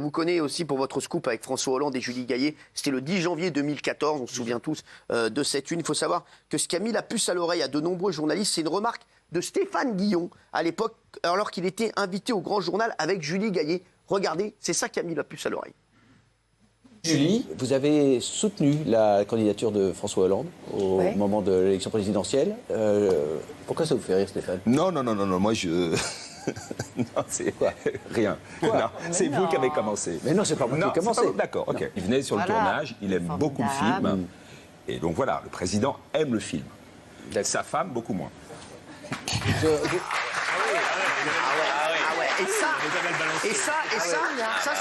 vous connaissez aussi pour votre scoop avec François Hollande et Julie Gaillet. C'était le 10 janvier 2014, on se souvient tous de cette une. Il faut savoir que ce qui a mis la puce à l'oreille à de nombreux journalistes, c'est une remarque de Stéphane Guillon, à l'époque, alors qu'il était invité au Grand Journal avec Julie Gaillet. Regardez, c'est ça qui a mis la puce à l'oreille. Julie, vous avez soutenu la candidature de François Hollande au moment de l'élection présidentielle. Pourquoi ça vous fait rire, Stéphane? Non, moi je... Non, c'est Quoi? rien. Quoi? Non, c'est vous qui avez commencé. Mais non, c'est pas moi qui ai commencé. D'accord, ok. Il venait sur le tournage, il aime beaucoup le film. Et donc voilà, le président aime le film. Sa femme, beaucoup moins. Ça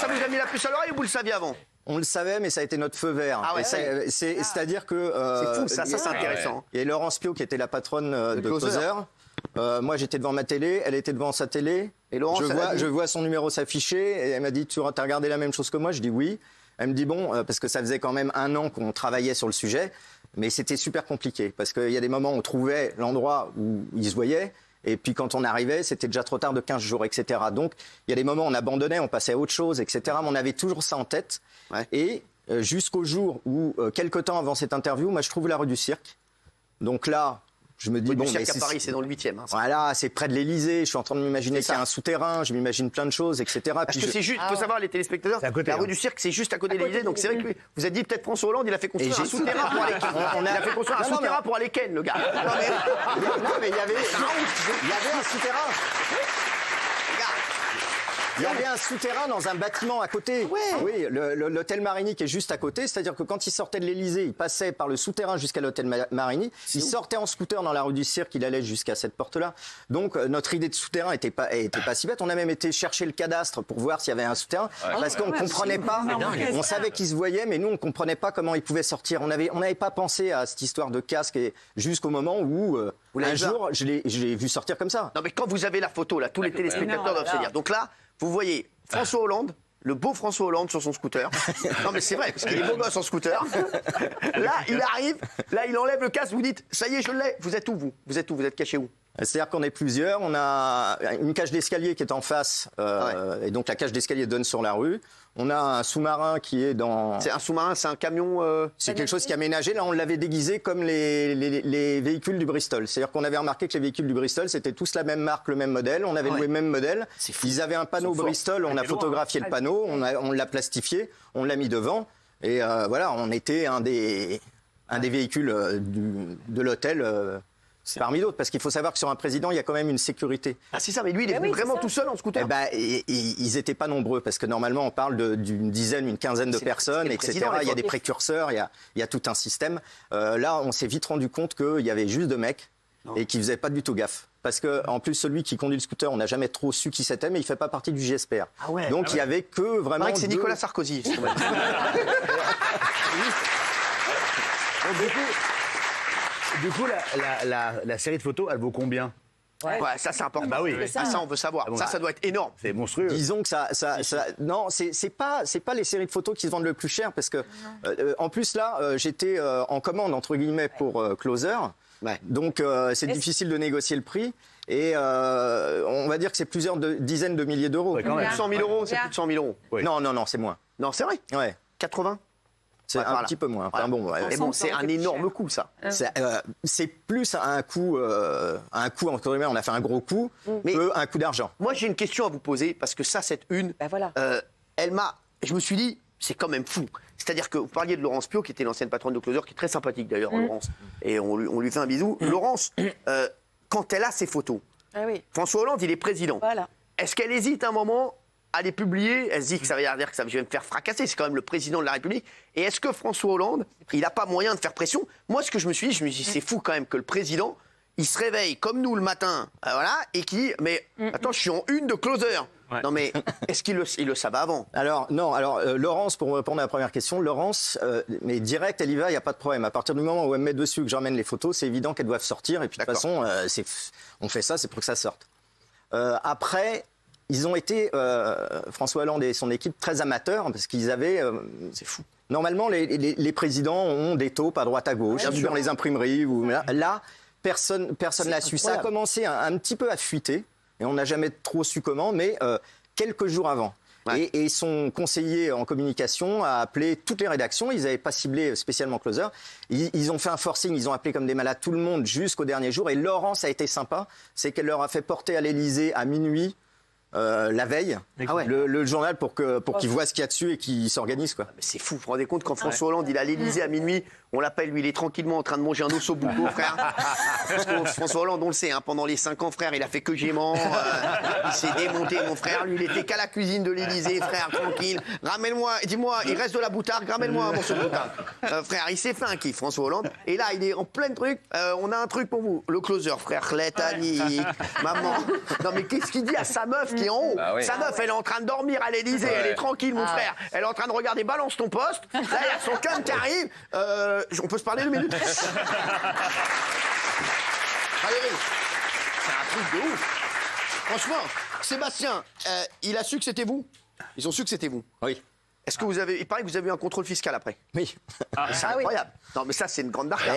vous a mis la puce à l'oreille ou vous le saviez avant? On le savait, mais ça a été notre feu vert. C'est-à-dire que... c'est fou, ça c'est intéressant. Il y a Laurence Pio qui était la patronne de Closer. Moi, j'étais devant ma télé, elle était devant sa télé. Et Laurence, je vois son numéro s'afficher et elle m'a dit, tu as regardé la même chose que moi? Je dis oui. Elle me dit bon, parce que ça faisait quand même 1 an qu'on travaillait sur le sujet, mais c'était super compliqué parce qu'il y a des moments où on trouvait l'endroit où ils se voyaient. Et puis quand on arrivait, c'était déjà trop tard de 15 jours, etc. Donc il y a des moments où on abandonnait, on passait à autre chose, etc. Mais on avait toujours ça en tête. Ouais. Et jusqu'au jour où, quelques temps avant cette interview, moi je trouve la rue du Cirque. Donc là, je me dis, bon, du Cirque à Paris, c'est dans le 8e. Hein, voilà, c'est près de l'Élysée. Je suis en train de m'imaginer qu'il y a un souterrain. Je m'imagine plein de choses, etc. Parce que c'est juste, il faut savoir, les téléspectateurs, la rue du Cirque, c'est juste à côté de l'Élysée. Donc c'est vrai que vous avez dit peut-être François Hollande, il a fait construire un souterrain pour aller ken. Il a fait construire un souterrain pour aller ken, le gars. Non, mais il y avait un souterrain. Il y avait un souterrain dans un bâtiment à côté. Ouais. Oui, l'hôtel Marigny qui est juste à côté. C'est-à-dire que quand il sortait de l'Élysée, il passait par le souterrain jusqu'à l'hôtel Marigny. Il sortait en scooter dans la rue du Cirque, il allait jusqu'à cette porte-là. Donc notre idée de souterrain était pas si bête. On a même été chercher le cadastre pour voir s'il y avait un souterrain. Parce qu'on ne comprenait pas. On savait qu'ils se voyaient, mais nous, on ne comprenait pas comment ils pouvaient sortir. On n'avait pas pensé à cette histoire de casque jusqu'au moment où, un jour, je l'ai vu sortir comme ça. Non, mais quand vous avez la photo, là, tous les téléspectateurs doivent se dire. Donc là, vous voyez François Hollande, le beau François Hollande sur son scooter. Non mais c'est vrai, parce qu'il est beau gosse en scooter. Là, il arrive, là, il enlève le casque, vous dites, ça y est, je l'ai. Vous êtes où, vous? Vous êtes où? Vous êtes caché où? C'est-à-dire qu'on est plusieurs, on a une cage d'escalier qui est en face, et donc la cage d'escalier donne sur la rue. On a un sous-marin qui est dans... C'est un sous-marin, c'est un camion... C'est quelque chose qui est aménagé. Là, on l'avait déguisé comme les véhicules du Bristol. C'est-à-dire qu'on avait remarqué que les véhicules du Bristol, c'était tous la même marque, le même modèle. On avait loué le même modèle. Ils avaient un panneau Bristol, on a photographié le panneau, on l'a plastifié, on l'a mis devant. Et voilà, on était un des véhicules de l'hôtel... parmi d'autres, parce qu'il faut savoir que sur un président, il y a quand même une sécurité. Ah c'est ça, mais lui, il est venu vraiment tout seul en scooter. Ils n'étaient pas nombreux, parce que normalement, on parle d'une dizaine, une quinzaine de personnes, etc. Il y a des précurseurs, il y a tout un système. Là, on s'est vite rendu compte qu'il y avait juste 2 mecs et qui ne faisaient pas du tout gaffe. Parce que en plus, celui qui conduit le scooter, on n'a jamais trop su qui c'était, mais il ne fait pas partie du GSPR. Ah ouais, donc il n'y avait que vraiment... C'est Nicolas Sarkozy. Du coup, la série de photos, elle vaut combien? Ouais, ça c'est important. Bah oui. Ça on veut savoir. Ça doit être énorme. C'est monstrueux. Disons que non, c'est pas les séries de photos qui se vendent le plus cher, parce que en plus là, j'étais en commande entre guillemets pour Closer. Ouais. Donc c'est difficile de négocier le prix. Et on va dire que c'est plusieurs dizaines de milliers d'euros. Ouais, quand même. 100 000 euros, c'est plus de 100 000 euros. Oui. Non, c'est moins. Non, c'est vrai. Ouais. 80. C'est un petit peu moins. Enfin, bon, mais bon, c'est un énorme coup, ça. C'est plus un coup entre guillemets, on a fait un gros coup, mais un coup d'argent. Moi, j'ai une question à vous poser, parce que ça, cette une, je me suis dit, c'est quand même fou. C'est-à-dire que vous parliez de Laurence Pio, qui était l'ancienne patronne de Closer, qui est très sympathique d'ailleurs, Laurence, et on lui fait un bisou. Laurence, quand elle a ses photos, François Hollande, il est président. Voilà. Est-ce qu'elle hésite un moment à les publier? Elle se dit que ça veut dire que je vais me faire fracasser, c'est quand même le président de la République. Et est-ce que François Hollande, il n'a pas moyen de faire pression? Moi, ce que je me suis dit, c'est fou quand même que le président, il se réveille comme nous le matin, voilà, et qui, mais attends, je suis en une de Closer. Ouais. Non mais, est-ce qu'il le savait avant? Alors, non, Laurence, pour répondre à la première question, Laurence, mais direct, elle y va, il n'y a pas de problème. À partir du moment où elle me met dessus, que j'emmène les photos, c'est évident qu'elles doivent sortir, et puis de toute façon, on fait ça, c'est pour que ça sorte. Après... Ils ont été, François Hollande et son équipe, très amateurs, parce qu'ils avaient... c'est fou. Normalement, les présidents ont des taupes à droite à gauche, dans les imprimeries. Là, personne l'a su. Ça a commencé un petit peu à fuiter, et on n'a jamais trop su comment, mais quelques jours avant. Et son conseiller en communication a appelé toutes les rédactions. Ils n'avaient pas ciblé spécialement Closer. Ils ont fait un forcing, ils ont appelé comme des malades tout le monde jusqu'au dernier jour. Et Laurence a été sympa, c'est qu'elle leur a fait porter à l'Élysée à minuit. La veille, le journal pour qu'ils voient ce qu'il y a dessus et qu'ils s'organisent, quoi. Mais c'est fou, vous vous rendez compte quand François Hollande il est à l'Élysée à minuit, on l'appelle, lui il est tranquillement en train de manger un os au boulot, frère. Parce que François Hollande, on le sait, hein, pendant les 5 ans, frère, il a fait que gémant, il s'est démonté, mon frère, lui il était qu'à la cuisine de l'Élysée, frère, tranquille. Ramène-moi, dis-moi, il reste de la boutarde, ramène-moi un morceau de boutarde. Frère, il s'est fait un kiff, François Hollande, et là il est en plein truc, on a un truc pour vous, le Closer, frère, Letani, maman. Non mais qu'est-ce qu'il dit à sa meuf qui est en haut? Sa meuf, elle est en train de dormir à l'Élysée, elle est tranquille, mon frère. Elle est en train de regarder Balance ton poste. Là, il y a son cum qui arrive. On peut se parler 2 minutes? Valérie, c'est un truc de ouf. Franchement, Sébastien, il a su que c'était vous? Ils ont su que c'était vous? Oui. Est-ce que vous avez... Il paraît que vous avez eu un contrôle fiscal après. Oui. C'est incroyable. Non, mais ça, c'est une grande barque.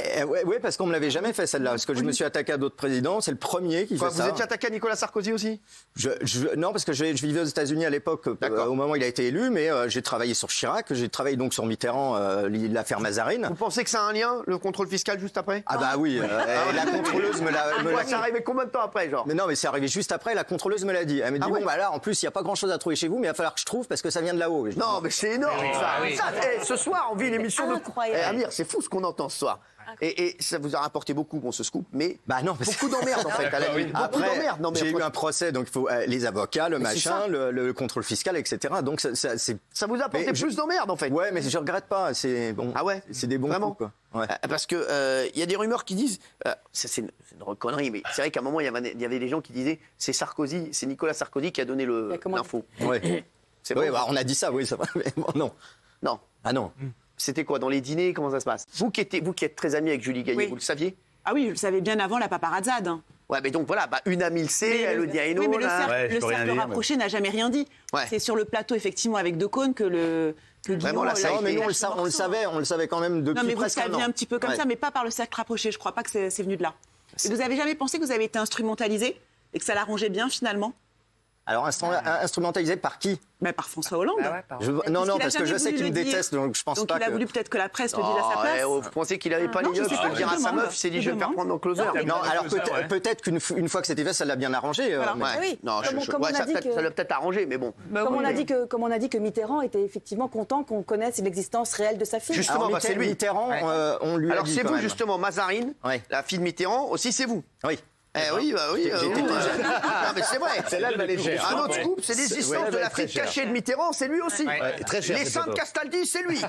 Oui, parce qu'on me l'avait jamais fait, celle-là. Parce que je me suis attaqué à d'autres présidents. C'est le premier qui fait ça. Vous étiez attaqué à Nicolas Sarkozy aussi? Non, parce que je vivais aux États-Unis à l'époque, au moment où il a été élu, mais j'ai travaillé sur Chirac, j'ai travaillé donc sur Mitterrand, l'affaire Mazarine. Vous pensez que ça a un lien, le contrôle fiscal, juste après? Ah bah oui, la contrôleuse me l'a... Ça arrivait combien de temps après, genre? Mais non, mais c'est arrivé juste après, la contrôleuse me l'a dit. Elle m'a dit, bon, bah là, en plus, il n'y a pas grand-chose à trouver chez vous, mais il va falloir que je trouve parce que ça vient de là-haut. Non, mais c'est énorme, ça. Ce soir, on vit une émission de... Amir, c'est fou ce qu'on entend ce soir. Et ça vous a rapporté beaucoup, ce scoop, mais beaucoup d'emmerdes, en fait, à la limite. Après, j'ai eu un procès, donc il faut les avocats, le machin, le contrôle fiscal, etc. Donc ça vous a apporté plus d'emmerdes, en fait. Ouais, mais je regrette pas. C'est bon. Ah ouais? C'est des bons coups, quoi. Ouais. Parce que y a des rumeurs qui disent, c'est une connerie, mais c'est vrai qu'à un moment, il y avait des gens qui disaient, c'est Nicolas Sarkozy qui a donné l'info. Ouais. C'est vrai, on a dit ça, oui, ça va. Mais bon, non. Non. Ah non. C'était quoi, dans les dîners? Comment ça se passe? Vous qui êtes très ami avec Julie Gaillet, vous le saviez? Ah oui, je le savais bien avant la paparazzade. Hein. Ouais, mais donc voilà, une amie le sait, elle le dit à une autre. Oui, mais le cercle rapproché n'a jamais rien dit. Ouais. C'est sur le plateau, effectivement, avec Decaune que vraiment, là, non, mais nous, on le savait quand même depuis presque un an. Non, mais vous le saviez un petit peu comme ça, mais pas par le cercle rapproché. Je crois pas que c'est venu de là. Et vous avez jamais pensé que vous avez été instrumentalisé et que ça l'arrangeait bien, finalement? Alors, instrumentalisé par qui? Par François Hollande. Non, parce que je sais qu'il me déteste, donc je pense pas que... Donc il a voulu peut-être que la presse le dise à sa place. Vous pensez qu'il n'avait pas les yeux pour dire à sa meuf, il s'est dit je vais me faire prendre dans Closer? Non, alors peut-être qu'une fois que c'était fait, ça l'a bien arrangé. Oui, non, ça l'a peut-être arrangé, mais bon. Comme on a dit que Mitterrand était effectivement content qu'on connaisse l'existence réelle de sa fille. Justement, c'est lui. Mitterrand, on lui a dit. Alors c'est vous, justement, Mazarine, la fille de Mitterrand, aussi c'est vous. Oui. Oui. Non, mais c'est vrai. Celle-là, elle valait cher. Un autre scoop, c'est l'existence de la fille cachée de Mitterrand, c'est lui aussi. Très cher. Les seins de Castaldi, c'est lui.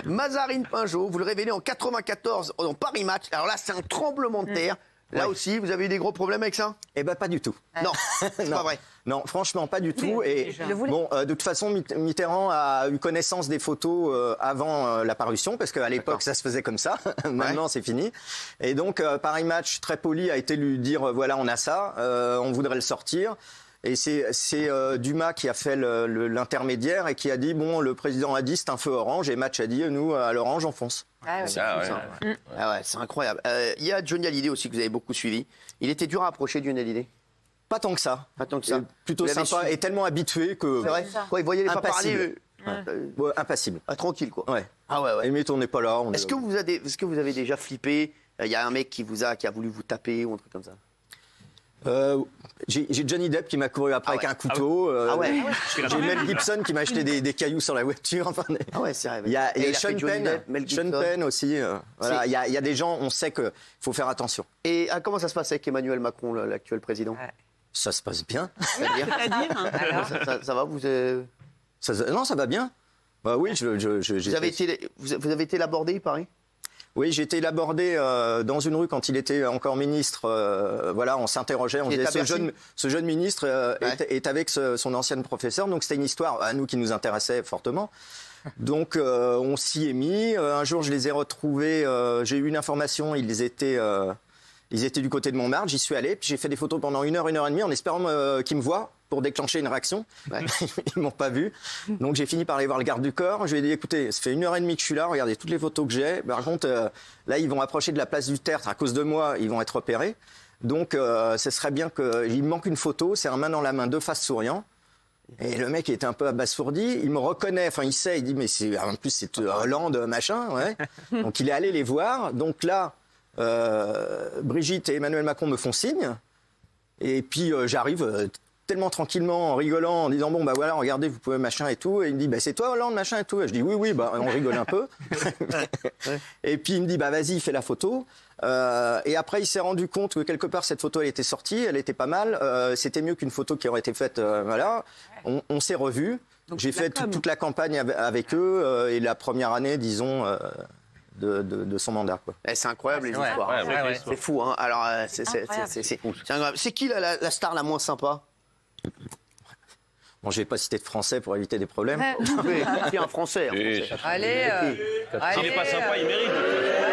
Mazarine Pinjot, vous le révélez en 94 dans Paris Match. Alors là, c'est un tremblement de terre. Là aussi, vous avez eu des gros problèmes avec ça? Eh ben, pas du tout. Non, c'est pas vrai. Non, franchement, pas du tout. Et bon, de toute façon, Mitterrand a eu connaissance des photos avant la parution, parce qu'à l'époque, ça se faisait comme ça. Maintenant, c'est fini. Et donc, Paris Match, très poli, a été lui dire, voilà, on a ça, on voudrait le sortir. Et c'est Dumas qui a fait l'intermédiaire et qui a dit, bon, le président a dit, c'est un feu orange, et Match a dit, nous, à l'orange, on fonce. C'est incroyable. Il y a Johnny Hallyday aussi que vous avez beaucoup suivi. Il était dur à approcher, Johnny Hallyday? Pas tant que ça. Pas tant que ça. Plutôt sympa et tellement habitué que... C'est vrai. Quand il voyait les paparazzi... impassible. Tranquille, quoi. Ouais. Ah ouais. Et mais on n'est pas là. Est-ce que vous avez déjà flippé? Il y a un mec qui a voulu vous taper ou un truc comme ça? J'ai Johnny Depp qui m'a couru après avec un couteau. J'ai Mel Gibson qui m'a acheté des cailloux sur la voiture. Enfin, c'est vrai. Il y a Sean Penn aussi. Voilà, il y a des gens, on sait qu'il faut faire attention. Et comment ça se passe avec Emmanuel Macron, l'actuel président? Ça se passe bien. C'est-à-dire ça va, Non, ça va bien. Bah oui, vous avez été l'abordé, il paraît? Oui, j'ai été l'abordé dans une rue quand il était encore ministre. Voilà, on s'interrogeait, on disait ce jeune ministre est avec son ancienne professeure. Donc c'était une histoire à nous qui nous intéressait fortement. Donc on s'y est mis. Un jour, je les ai retrouvés. J'ai eu une information. Ils étaient du côté de Montmartre. J'y suis allé. Puis j'ai fait des photos pendant 1 heure et demie en espérant qu'ils me voient pour déclencher une réaction. Ils m'ont pas vu. Donc j'ai fini par aller voir le garde du corps. Je lui ai dit, écoutez, ça fait 1 heure et demie que je suis là, regardez toutes les photos que j'ai. Par contre, là, ils vont approcher de la place du Tertre. À cause de moi, ils vont être repérés. Donc ce serait bien il me manque une photo, c'est un main dans la main, 2 faces souriant. Et le mec il était un peu abasourdi, il me reconnaît, enfin il sait, il dit mais en plus c'est Hollande machin, ouais. Donc il est allé les voir. Donc là, Brigitte et Emmanuel Macron me font signe. Et puis j'arrive tellement tranquillement en rigolant, en disant bon bah voilà regardez vous pouvez machin et tout. Et il me dit bah c'est toi Hollande machin et tout. Et je dis oui bah on rigole un peu. Et puis il me dit bah vas-y fais la photo. Et après, il s'est rendu compte que quelque part, cette photo, elle était sortie, elle était pas mal. C'était mieux qu'une photo qui aurait été faite. Voilà. On s'est revus. J'ai fait toute la campagne avec eux et la première année, disons, de son mandat. C'est incroyable, les histoires. C'est fou. Hein. Alors, c'est incroyable. C'est qui la star la moins sympa? Bon, je vais pas citer de français pour éviter des problèmes. Oui, qui est un français. Allez, s'il n'est pas sympa, il mérite.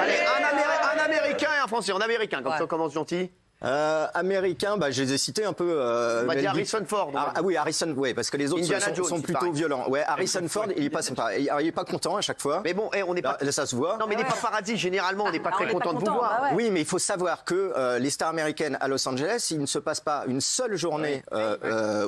Allez, un Américain et un Français. En américain, comme ça on commence gentil. Américains, bah, je les ai cités un peu. On va dire Harrison Ford. Oui, Harrison, ouais, parce que les autres sont plutôt violents. Ouais, Harrison Ford, il est pas sympa. Il est pas content à chaque fois. Mais bon, on n'est pas. Là, ça se voit. Non, mais les paparazzi, généralement, on n'est pas très content de vous voir. Bah ouais. Oui, mais il faut savoir que les stars américaines à Los Angeles, il ne se passe pas une seule journée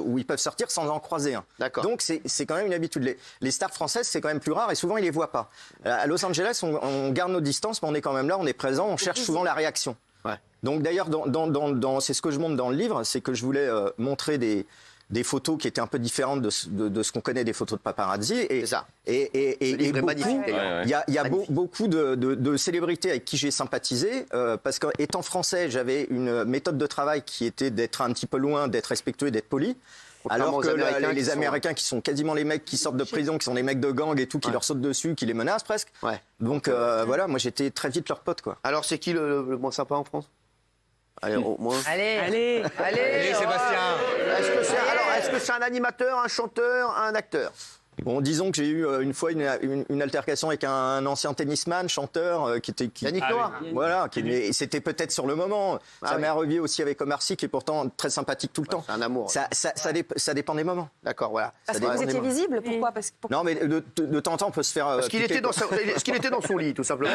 où ils peuvent sortir sans en croiser un. D'accord. Donc c'est quand même une habitude. Les stars françaises, c'est quand même plus rare et souvent ils les voient pas. À Los Angeles, on garde nos distances, mais on est quand même là, on est présent, on cherche souvent la réaction. Ouais. Donc d'ailleurs, c'est ce que je montre dans le livre, c'est que je voulais montrer des photos qui étaient un peu différentes de ce qu'on connaît des photos de paparazzi. C'est ça. Et beaucoup, magnifique, il y a beaucoup de célébrités avec qui j'ai sympathisé, parce qu'étant français, j'avais une méthode de travail qui était d'être un petit peu loin, d'être respectueux et d'être poli. Alors que les Américains qui sont quasiment les mecs qui sortent de prison, qui sont des mecs de gang et tout, qui leur sautent dessus, qui les menacent presque. Ouais. Donc voilà, moi j'étais très vite leur pote, quoi. Alors c'est qui le moins sympa en France? Allez, au moins. Allez, Sébastien. Est-ce que c'est un animateur, un chanteur, un acteur? Bon, disons que j'ai eu une fois une altercation avec un ancien tennisman, chanteur, qui était... Yannick Noah. Voilà, mais c'était peut-être sur le moment. Ça m'est arrivé aussi avec Omar Sy, qui est pourtant très sympathique tout le temps. C'est un amour. Ça dépend des moments. D'accord, voilà. Parce que vous étiez visible, pourquoi? Non, mais de temps en temps, on peut se faire... Parce qu'il était dans son lit, tout simplement.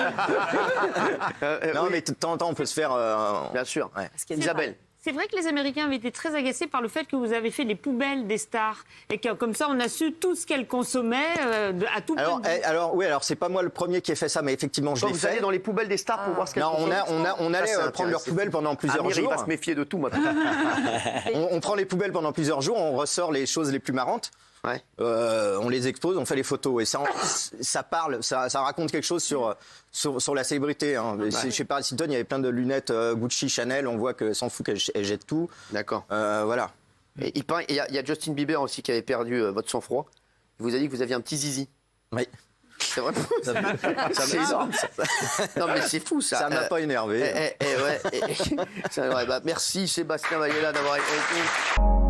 Non, mais de temps en temps, on peut se faire... Bien sûr. Ouais. Isabelle. C'est vrai que les Américains avaient été très agacés par le fait que vous avez fait les poubelles des stars et que comme ça on a su tout ce qu'elles consommaient à tout point de vue. Alors c'est pas moi le premier qui ai fait ça, mais effectivement je l'ai Vous fait. allez dans les poubelles des stars pour voir ce qu'elles Non, consomment. on allait prendre leurs poubelles pendant plusieurs jours. Il va se méfier de tout maintenant. On prend les poubelles pendant plusieurs jours, on ressort les choses les plus marrantes. Ouais. On les expose, on fait les photos et ça parle, ça raconte quelque chose sur la célébrité. Hein. Chez Paris Hilton, il y avait plein de lunettes Gucci, Chanel, on voit qu'elle s'en fout, qu'elle jette tout. D'accord. Voilà. Et il y a Justin Bieber aussi qui avait perdu votre sang-froid. Il vous a dit que vous aviez un petit zizi. Oui. C'est vrai. C'est énorme. Non mais c'est fou ça. Ça m'a pas énervé. C'est vrai. Merci Sébastien Valliela d'avoir été avec nous.